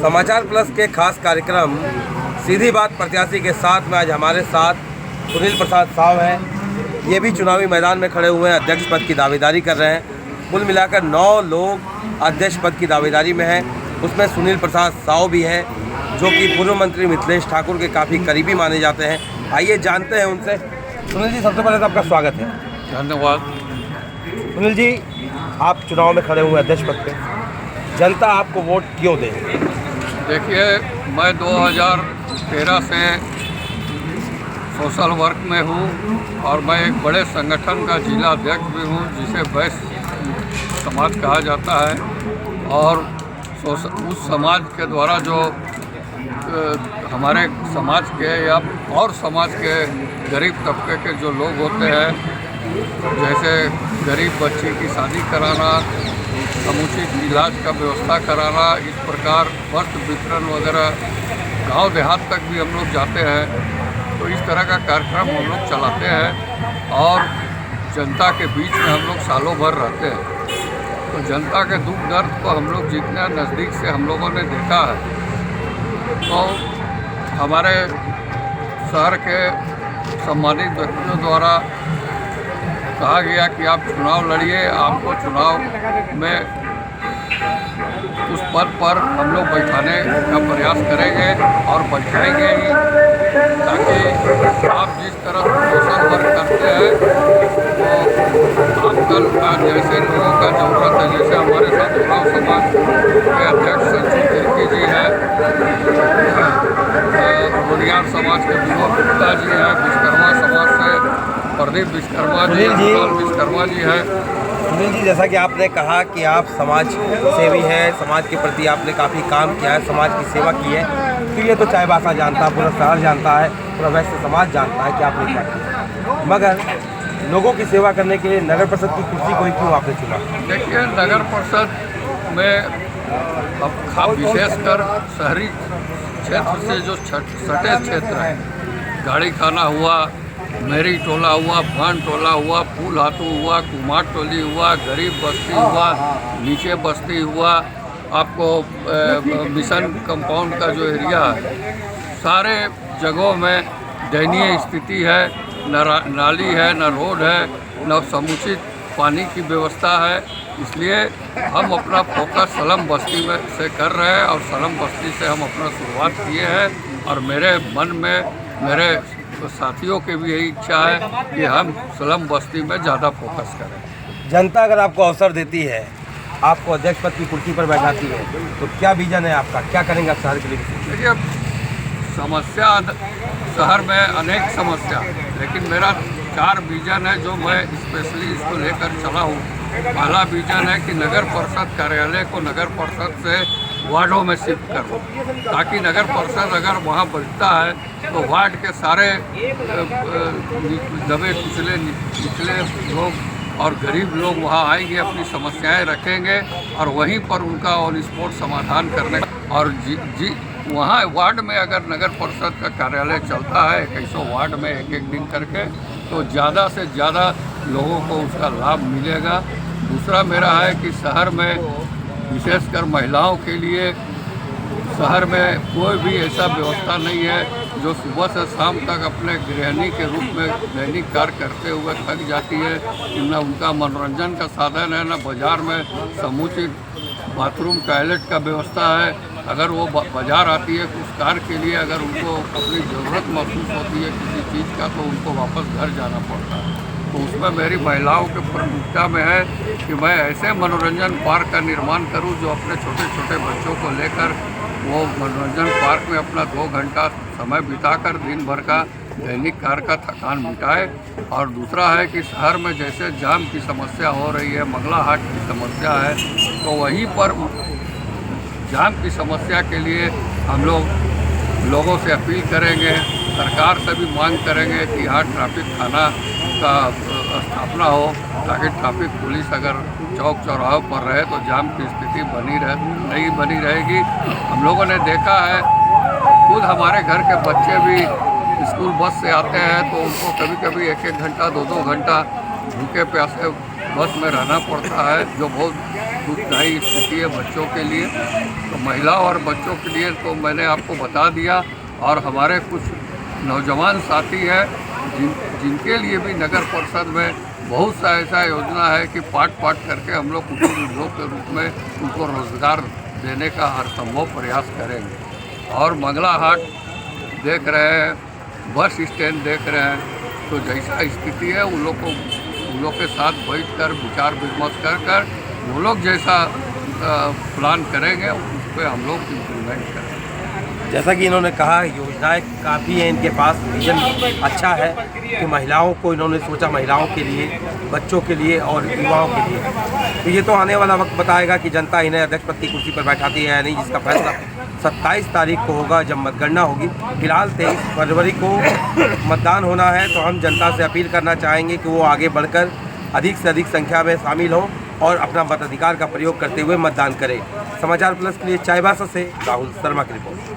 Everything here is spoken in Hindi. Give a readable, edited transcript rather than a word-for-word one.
समाचार प्लस के खास कार्यक्रम सीधी बात प्रत्याशी के साथ में आज हमारे साथ सुनील प्रसाद साहब हैं। ये भी चुनावी मैदान में खड़े हुए हैं, अध्यक्ष पद की दावेदारी कर रहे हैं। कुल मिलाकर 9 लोग अध्यक्ष पद की दावेदारी में हैं। उसमें सुनील प्रसाद साहब भी हैं, जो कि पूर्व मंत्री मिथिलेश ठाकुर के काफ़ी करीबी माने जाते हैं। आइए जानते हैं उनसे। सुनील जी, सबसे पहले तो आपका स्वागत है। धन्यवाद। सुनील जी, आप चुनाव में खड़े हुए अध्यक्ष पद पे, जनता आपको वोट क्यों दे? देखिए, मैं 2013 से सोशल वर्क में हूँ और मैं एक बड़े संगठन का जिला अध्यक्ष भी हूँ, जिसे वैश्य समाज कहा जाता है। और उस समाज के द्वारा जो हमारे समाज के या और समाज के गरीब तबके के जो लोग होते हैं, जैसे गरीब बच्ची की शादी कराना, समुचित इलाज का व्यवस्था कराना, इस प्रकार वस्त्र वितरण वगैरह गांव देहात तक भी हम लोग जाते हैं। तो इस तरह का कार्यक्रम हम लोग चलाते हैं और जनता के बीच में हम लोग सालों भर रहते हैं। तो जनता के दुख दर्द को हम लोग जितना नज़दीक से हम लोगों ने देखा है, तो हमारे शहर के सम्मानित व्यक्तियों द्वारा कहा गया कि आप चुनाव लड़िए, आपको चुनाव में उस पद पर हम लोग बैठाने का प्रयास करेंगे और बैठाएंगे ही, ताकि आप जिस तरह सोशल वर्क करते हैं तो आजकल का जैसे लोगों का जरूरत है, जैसे हमारे साथ उराव समाज के अध्यक्ष संजू तिर्की जी हैं, रोनियार समाज के विनोद गुप्ता जी हैं, विश्वकर्मा समाज से प्रदीप विश्वकर्मा जी, विश्वकर्मा जी हैं। सुनील जी, जैसा कि आपने कहा कि आप समाज सेवी हैं, समाज के प्रति आपने काफ़ी काम किया है, समाज की सेवा की है, तो ये तो चायबासा जानता है, पूरा शहर जानता है, पूरा वैश्य समाज जानता है कि आपने क्या किया। मगर लोगों की सेवा करने के लिए नगर परिषद की कुर्सी को ही क्यों आपने चुना? देखिए, नगर परिषद में अब विशेषकर शहरी क्षेत्र से जो सटे क्षेत्र है, गाड़ी खाना हुआ, मेरी टोला हुआ, भान टोला हुआ, फूल हाथू हुआ, कुमार टोली हुआ, गरीब बस्ती हुआ, नीचे बस्ती हुआ, आपको मिशन कंपाउंड का जो एरिया है, सारे जगहों में दयनीय स्थिति है। न नाली है, न रोड है, न समुचित पानी की व्यवस्था है। इसलिए हम अपना फोकस सलम बस्ती में से कर रहे हैं और सलम बस्ती से हम अपना शुरुआत किए हैं। और मेरे मन में मेरे साथियों की भी यही इच्छा है कि हम सलम बस्ती में ज़्यादा फोकस करें। जनता अगर आपको अवसर देती है, आपको अध्यक्ष पद की कुर्सी पर बैठाती है, तो क्या विजन है आपका? क्या करेंगे आप शहर के लिए? देखिए, समस्या शहर में अनेक समस्या, लेकिन मेरा 4 विजन है जो मैं स्पेशली इसको लेकर चला हूँ। पहला विजन है कि नगर परिषद कार्यालय को नगर परिषद से वार्डों में शिफ्ट करो, ताकि नगर परिषद अगर वहाँ बचता है तो वार्ड के सारे दबे कुचले निचले लोग और गरीब लोग वहाँ आएंगे, अपनी समस्याएं रखेंगे और वहीं पर उनका ऑन स्पॉट समाधान करने और वहाँ वार्ड में अगर नगर परिषद का कार्यालय चलता है 2100 वार्ड में एक दिन करके, तो ज़्यादा से ज़्यादा लोगों को उसका लाभ मिलेगा। दूसरा मेरा है कि शहर में विशेषकर महिलाओं के लिए शहर में कोई भी ऐसा व्यवस्था नहीं है जो सुबह से शाम तक अपने गृहिणी के रूप में दैनिक कार्य करते हुए थक जाती है। न उनका मनोरंजन का साधन है, न बाज़ार में समुचित बाथरूम टॉयलेट का व्यवस्था है। अगर वो बाज़ार आती है कुछ कार्य के लिए, अगर उनको अपनी ज़रूरत महसूस होती है किसी चीज़ का, तो उनको वापस घर जाना पड़ता है। तो उसमें मेरी महिलाओं के प्राथमिकता में है कि मैं ऐसे मनोरंजन पार्क का निर्माण करूं जो अपने छोटे छोटे बच्चों को लेकर वो मनोरंजन पार्क में अपना 2 घंटा समय बिताकर दिन भर का दैनिक कार्य का थकान मिटाए। और दूसरा है कि शहर में जैसे जाम की समस्या हो रही है, मंगला हाट की समस्या है, तो वहीं पर जाम की समस्या के लिए हम लोगों से अपील करेंगे, सरकार से भी मांग करेंगे कि यहाँ ट्रैफिक थाना का स्थापना हो, ताकि ट्रैफिक पुलिस अगर चौक चौराहों पर रहे तो जाम की स्थिति नहीं बनी रहेगी। हम लोगों ने देखा है, खुद हमारे घर के बच्चे भी स्कूल बस से आते हैं तो उनको कभी कभी 1-1 घंटा 2-2 घंटा भूखे प्यासे बस में रहना पड़ता है, जो बहुत दुखदायी स्थिति है बच्चों के लिए। तो महिला और बच्चों के लिए तो मैंने आपको बता दिया, और हमारे कुछ नौजवान साथी हैं जिनके लिए भी नगर परिषद में बहुत सा ऐसा योजना है कि पाट करके हम लोग कुटीर उद्योग के रूप में उनको रोजगार देने का हर संभव प्रयास करेंगे। और मंगला हाट देख रहे हैं, बस स्टैंड देख रहे हैं, तो जैसा स्थिति है उन लोग के साथ बैठकर विचार विमर्श कर वो लोग जैसा प्लान करेंगे उस पर हम लोग इम्प्लीमेंट करेंगे। जैसा कि इन्होंने कहा, योजनाएं काफ़ी हैं इनके पास, विजन अच्छा है कि महिलाओं को इन्होंने सोचा, महिलाओं के लिए, बच्चों के लिए और युवाओं के लिए। तो ये तो आने वाला वक्त बताएगा कि जनता इन्हें अध्यक्ष पद की कुर्सी पर बैठाती है या नहीं, जिसका फैसला 27 तारीख को होगा जब मतगणना होगी। फिलहाल 23 फरवरी को मतदान होना है, तो हम जनता से अपील करना चाहेंगे कि वो आगे बढ़कर अधिक से अधिक संख्या में शामिल हों और अपना मताधिकार का प्रयोग करते हुए मतदान करें। समाचार प्लस के लिए चाईबासा से राहुल शर्मा की रिपोर्ट।